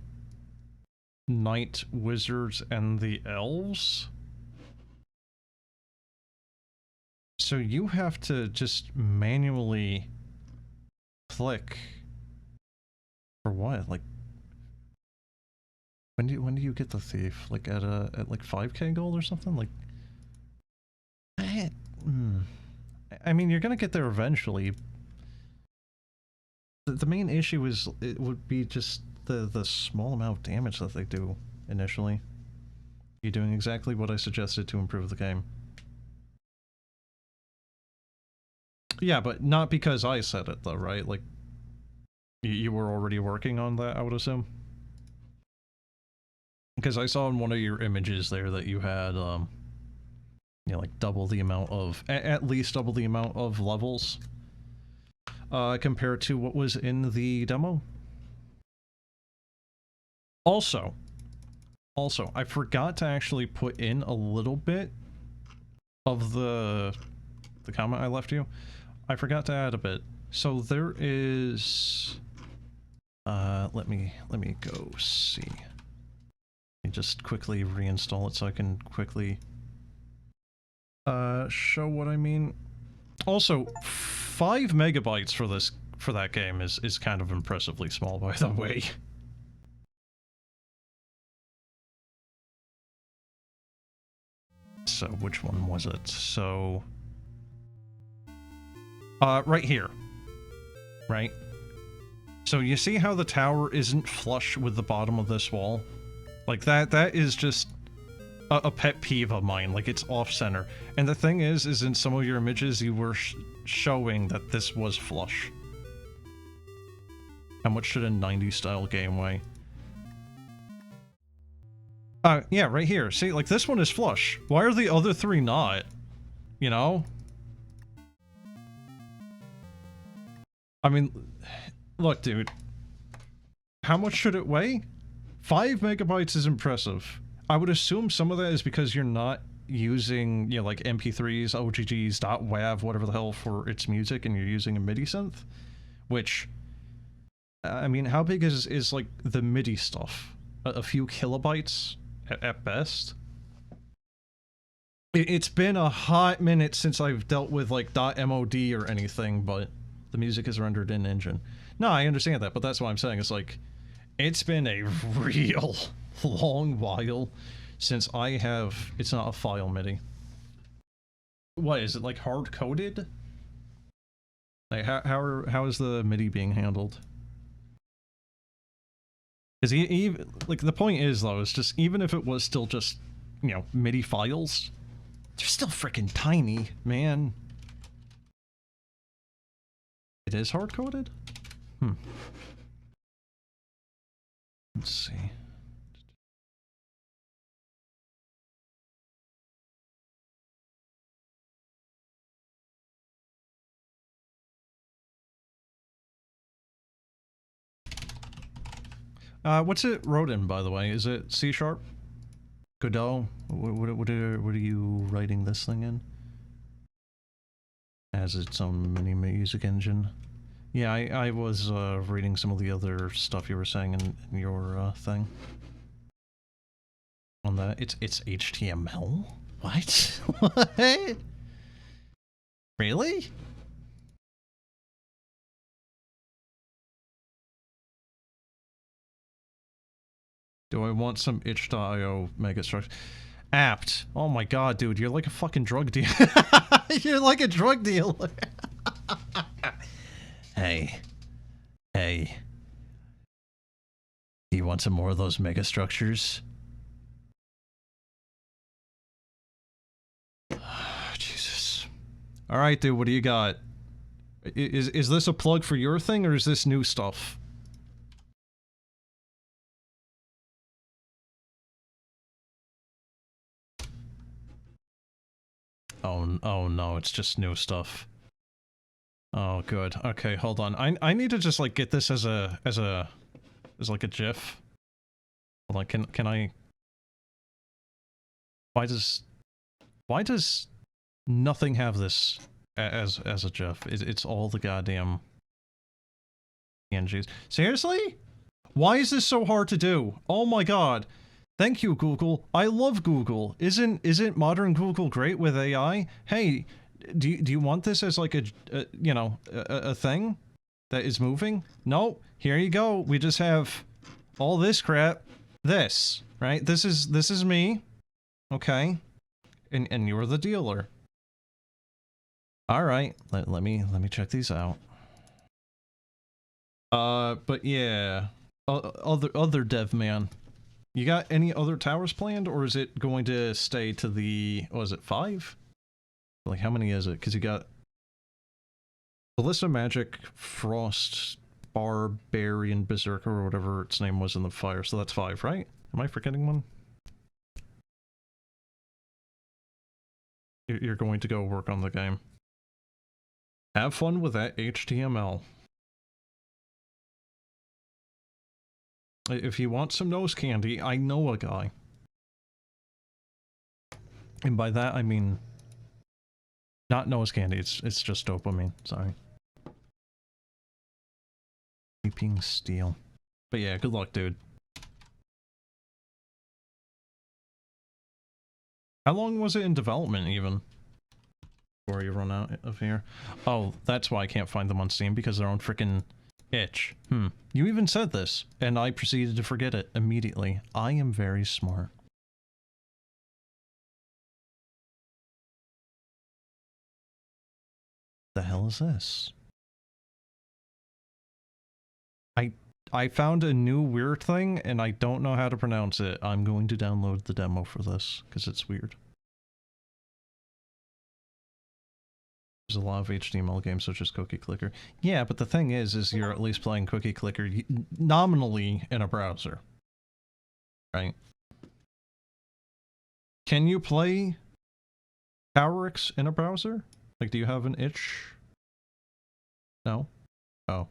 knight, wizards, and the elves. So you have to just manually click for what? Like, when do you get the thief? Like at like 5k gold or something? Like, I mean, you're gonna get there eventually. The main issue is it would be just the small amount of damage that they do initially. You're doing exactly what I suggested to improve the game. Yeah, but not because I said it though, right? Like, you were already working on that, I would assume? Because I saw in one of your images there that you had, you know, like double the amount of, at least double the amount of levels, compared to what was in the demo. Also, I forgot to actually put in a little bit of the comment I left you. I forgot to add a bit. So there is, let me go see. Just quickly reinstall it so I can quickly show what I mean. Also, 5 megabytes for that game is kind of impressively small, by the way. So which one was it? So right here. Right? So you see how the tower isn't flush with the bottom of this wall? Like, that is just a pet peeve of mine. Like, it's off-center. And the thing is in some of your images, you were showing that this was flush. How much should a 90s-style game weigh? Yeah, right here. See, like, this one is flush. Why are the other 3 not? You know? I mean, look, dude. How much should it weigh? 5 megabytes is impressive. I would assume some of that is because you're not using, you know, like MP3s, OGGs, .wav, whatever the hell for its music, and you're using a MIDI synth. Which, I mean, how big is like the MIDI stuff? A few kilobytes at best? It's been a hot minute since I've dealt with like .mod or anything, but the music is rendered in engine. No, I understand that, but that's what I'm saying. It's like, it's been a real long while since I have... It's not a file MIDI. What, is it like hard-coded? Like, how is the MIDI being handled? Because even, like, the point is, though, is just, even if it was still just, you know, MIDI files, they're still freaking tiny, man. It is hard-coded? Let's see. What's it wrote in, by the way? Is it C#? Godot? What are you writing this thing in? Has its own mini music engine. Yeah, I was reading some of the other stuff you were saying in your thing. On that, it's HTML? What? What? Really? Do I want some itch.io megastructure? Apt. Oh my god, dude, you're like a fucking drug dealer. You're like a drug dealer. Hey. Hey. Do you want some more of those megastructures? Jesus. Alright, dude, what do you got? Is this a plug for your thing, or is this new stuff? Oh no, it's just new stuff. Oh, good. Okay, hold on. I need to just, like, get this as like a GIF. Like, can I... Why does nothing have this as a GIF? It's all the goddamn PNGs. Seriously? Why is this so hard to do? Oh my god. Thank you, Google. I love Google. Isn't modern Google great with AI? Hey, do you want this as like a thing that is moving? No. Here you go. We just have all this crap. This, right? This is me. Okay. And you're the dealer. All right. Let me check these out. But yeah. Other dev man. You got any other towers planned, or is it going to stay to the, what is it, 5? Like, how many is it? Because you got Ballista Magic, Frost, Barbarian, Berserker, or whatever its name was in the fire, so that's 5, right? Am I forgetting one? You're going to go work on the game. Have fun with that HTML. If you want some nose candy, I know a guy. And by that, I mean... not nose candy, it's just dopamine, sorry. Sleeping Steel. But yeah, good luck, dude. How long was it in development, even? Before you run out of here? Oh, that's why I can't find them on Steam, because they're on frickin' itch. You even said this, and I proceeded to forget it immediately. I am very smart. The hell is this? I found a new weird thing, and I don't know how to pronounce it. I'm going to download the demo for this, because it's weird. There's a lot of HTML games such as Cookie Clicker. Yeah, but the thing is you're at least playing Cookie Clicker nominally in a browser. Right? Can you play PowerX in a browser? Like, do you have an itch? No? Oh.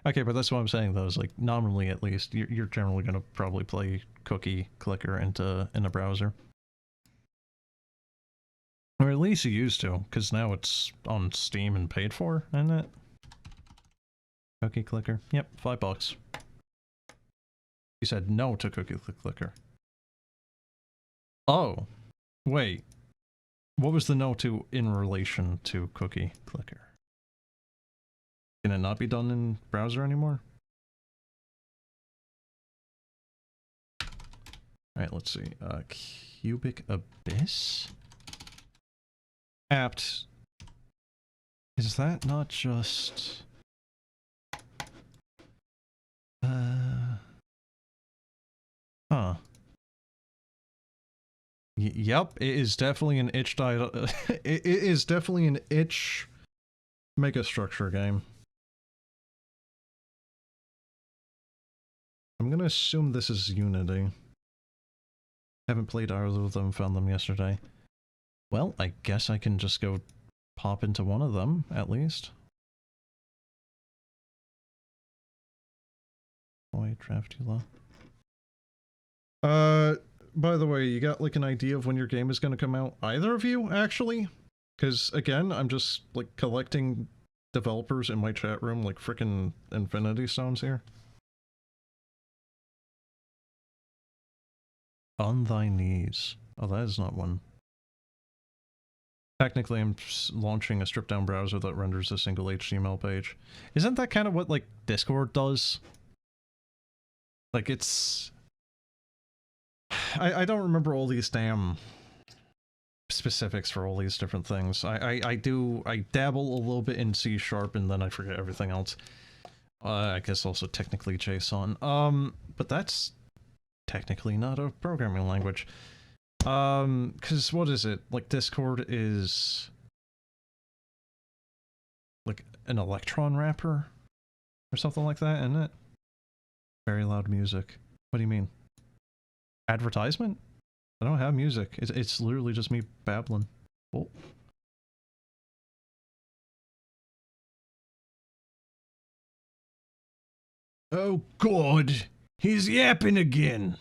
Okay, but that's what I'm saying, though, is like, nominally at least, you're generally gonna probably play Cookie Clicker in a browser. Or at least you used to, because now it's on Steam and paid for, isn't it? Cookie Clicker. Yep, $5. He said no to Cookie Clicker. Oh. Wait. What was the no to in relation to Cookie Clicker? Can it not be done in browser anymore? Alright, let's see. Cubic Abyss? Apt. Is that not just... Huh. Yep, it is definitely an itch it is definitely an itch megastructure game. I'm gonna assume this is Unity. Haven't played either of them, found them yesterday. Well, I guess I can just go pop into one of them, at least. Boy, Draftula. By the way, you got like an idea of when your game is gonna come out? Either of you, actually? Because again, I'm just like collecting developers in my chat room like frickin' Infinity Stones here. On thy knees. Oh, that is not one. Technically, I'm launching a stripped-down browser that renders a single HTML page. Isn't that kind of what, like, Discord does? Like, it's... I don't remember all these damn specifics for all these different things. I dabble a little bit in C# and then I forget everything else. I guess also technically JSON. But that's technically not a programming language. Cause what is it? Like Discord is like an Electron wrapper or something like that, isn't it? Very loud music. What do you mean? Advertisement? I don't have music. It's literally just me babbling. Oh. Oh God! He's yapping again!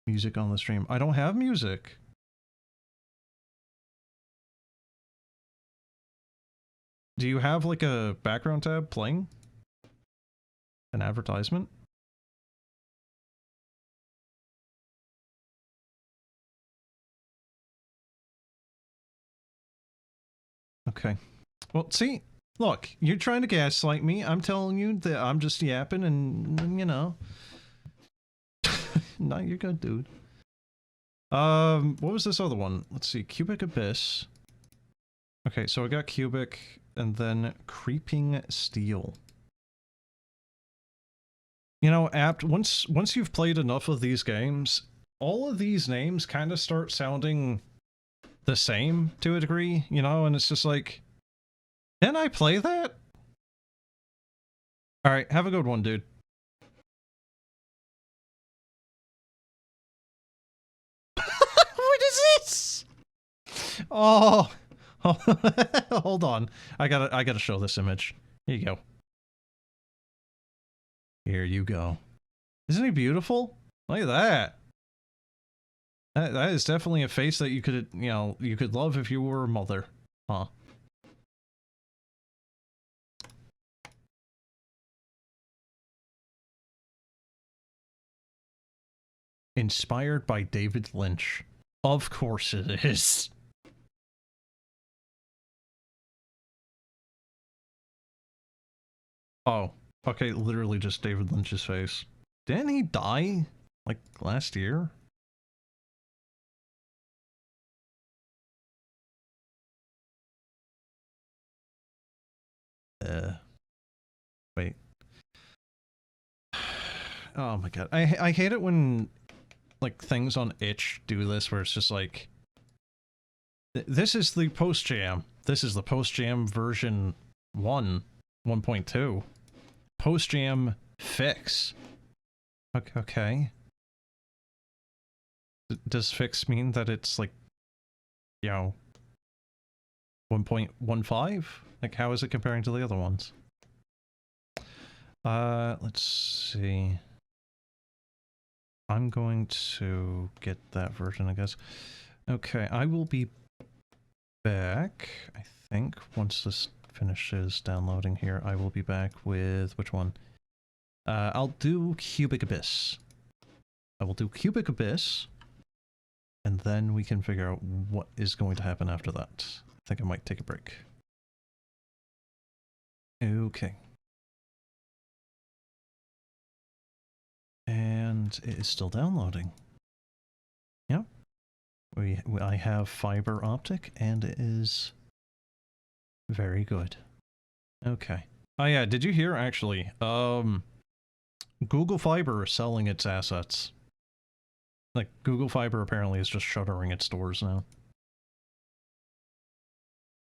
Music on the stream. I don't have music. Do you have like a background tab playing? An advertisement? Okay. Well, see? Look, you're trying to gaslight me. I'm telling you that I'm just yapping and you know. No, you're good, dude. What was this other one? Let's see. Cubic Abyss. Okay, so I got Cubic and then Creeping Steel. You know, apt once you've played enough of these games, all of these names kind of start sounding the same to a degree, you know, and it's just like, can I play that? Alright, have a good one, dude. What is this? Oh, hold on. I gotta show this image. Here you go. Here you go. Isn't he beautiful? Look at that. That is definitely a face that you could, you know, you could love if you were a mother. Huh. Inspired by David Lynch. Of course it is. Oh, okay, literally just David Lynch's face. Didn't he die, like, last year? Wait. Oh my god. I hate it when, like, things on itch do this, where it's just like... This is the post-jam. This is the post-jam version 1.2. Post-jam fix. Okay. Does fix mean that it's, like, you know, 1.15? Like, how is it comparing to the other ones? Let's see. I'm going to get that version, I guess. Okay, I will be back, I think, once this finishes downloading here. I will be back with... which one? I'll do Cubic Abyss. I will do Cubic Abyss, and then we can figure out what is going to happen after that. I think I might take a break. Okay. And it is still downloading. Yep. I have fiber optic, and it is very good. Okay. Oh yeah, did you hear, actually, Google Fiber is selling its assets. Like, Google Fiber apparently is just shuttering its doors now.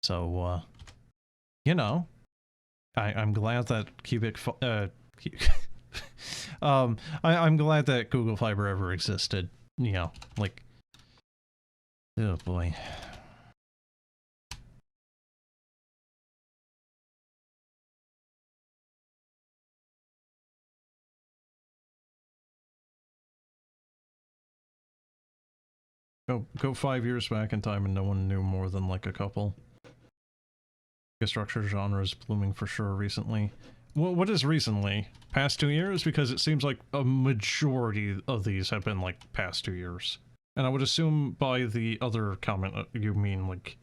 So, you know, I'm glad that I'm glad that Google Fiber ever existed. You know, like, oh boy. Go 5 years back in time and no one knew more than like a couple. Structure genre is blooming for sure recently. Well, what is recently? Past 2 years? Because it seems like a majority of these have been like past 2 years. And I would assume by the other comment you mean like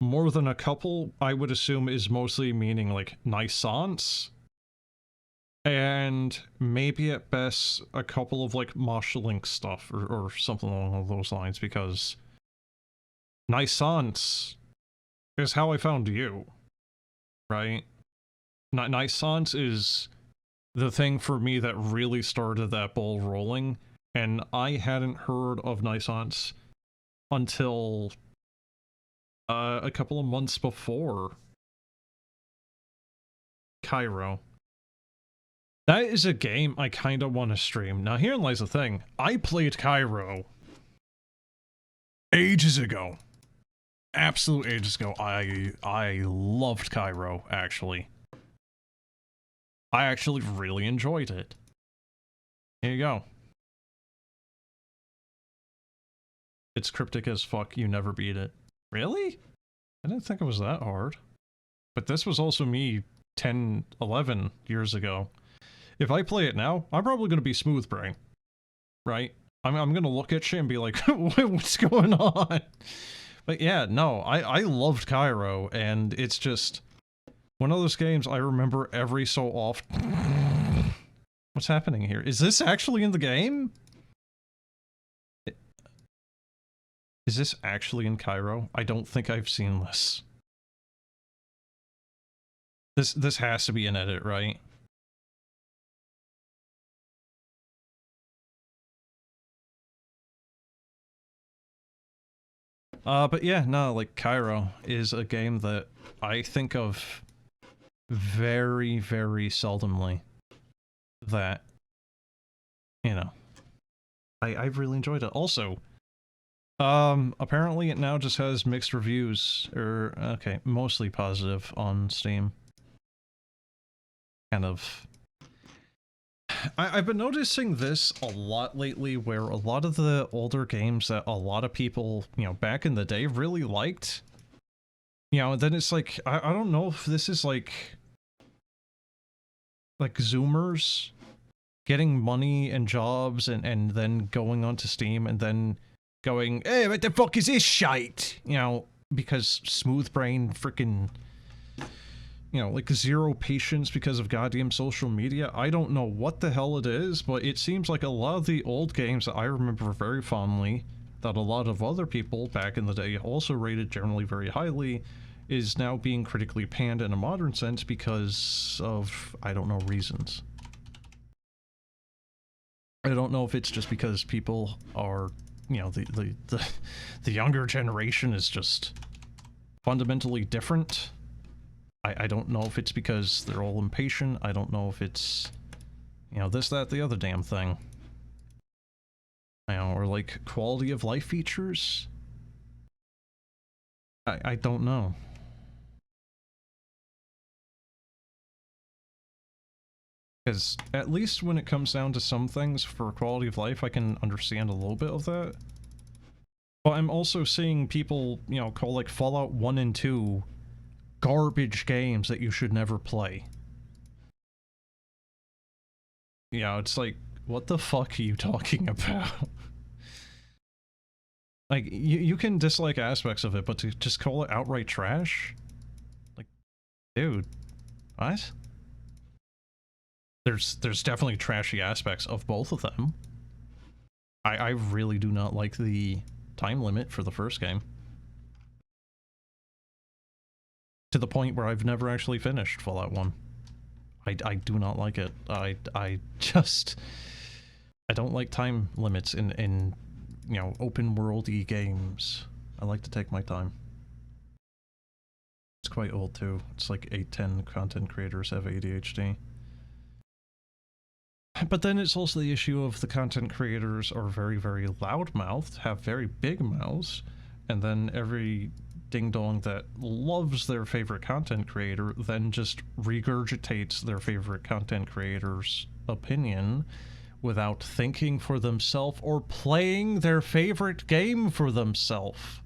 more than a couple, I would assume is mostly meaning like Naissance. And maybe at best a couple of like Marshall Link stuff or something along those lines, because Naissance is how I found you, right? Naissance is the thing for me that really started that ball rolling, and I hadn't heard of Naissance until a couple of months before Cairo. That is a game I kind of want to stream. Now herein lies the thing. I played Cairo ages ago. Absolute ages ago. I loved Cairo, actually. I actually really enjoyed it. Here you go. It's cryptic as fuck, you never beat it. Really? I didn't think it was that hard. But this was also me 10, 11 years ago. If I play it now, I'm probably going to be smooth brain. Right? I'm going to look at shit and be like, what's going on? But yeah, no, I loved Cairo, and it's just one of those games I remember every so often. What's happening here? Is this actually in the game? Is this actually in Cairo? I don't think I've seen this. This has to be an edit, right? But yeah, no, like, Cairo is a game that I think of very, very seldomly. That, you know, I've really enjoyed it. Also, apparently it now just has mixed reviews, or, okay, mostly positive on Steam. Kind of... I've been noticing this a lot lately, where a lot of the older games that a lot of people, you know, back in the day really liked, you know, and then it's like, I don't know if this is like Zoomers getting money and jobs and then going onto Steam and then going, hey, what the fuck is this shite? You know, because Smooth Brain freaking... you know, like zero patience because of goddamn social media. I don't know what the hell it is, but it seems like a lot of the old games that I remember very fondly, that a lot of other people back in the day also rated generally very highly, is now being critically panned in a modern sense because of, I don't know, reasons. I don't know if it's just because people are, you know, the younger generation is just fundamentally different. I don't know if it's because they're all impatient. I don't know if it's, you know, this, that, the other damn thing. You know, or like quality of life features. I don't know. Because at least when it comes down to some things for quality of life, I can understand a little bit of that. But I'm also seeing people, you know, call like Fallout 1 and 2 garbage games that you should never play. Yeah, it's like, what the fuck are you talking about? Like, you can dislike aspects of it, but to just call it outright trash? Like, dude, what? There's definitely trashy aspects of both of them. I really do not like the time limit for the first game. To the point where I've never actually finished Fallout 1. I do not like it. I don't like time limits in you know, open world-y games. I like to take my time. It's quite old too. It's like 8-10 content creators have ADHD. But then it's also the issue of the content creators are very, very loud-mouthed, have very big mouths, and then every ding-dong that loves their favorite content creator then just regurgitates their favorite content creator's opinion, without thinking for themselves or playing their favorite game for themselves.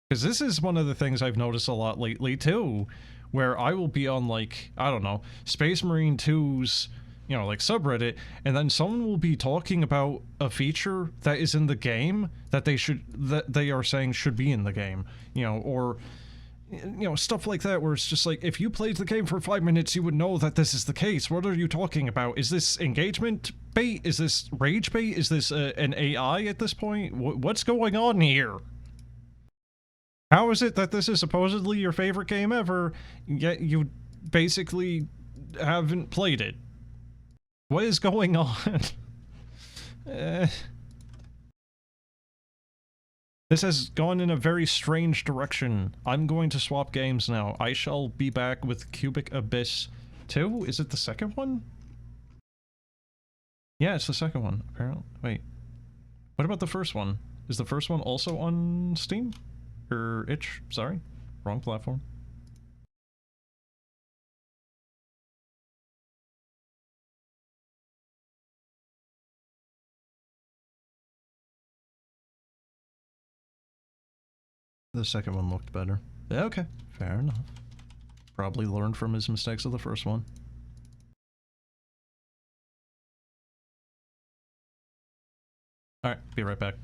Because this is one of the things I've noticed a lot lately too, where I will be on, like, I don't know, Space Marine 2's, you know, like, subreddit, and then someone will be talking about a feature that is in the game that they are saying should be in the game, you know, or, you know, stuff like that, where it's just like, if you played the game for 5 minutes, you would know that this is the case. What are you talking about? Is this engagement bait? Is this rage bait? Is this an AI at this point? What's going on here? How is it that this is supposedly your favorite game ever, yet you basically haven't played it? What is going on? This has gone in a very strange direction. I'm going to swap games now. I shall be back with Cubic Abyss 2? Is it the second one? Yeah, it's the second one, apparently. Wait. What about the first one? Is the first one also on Steam? Or itch? Sorry. Wrong platform. The second one looked better. Okay, fair enough. Probably learned from his mistakes of the first one. Alright, be right back.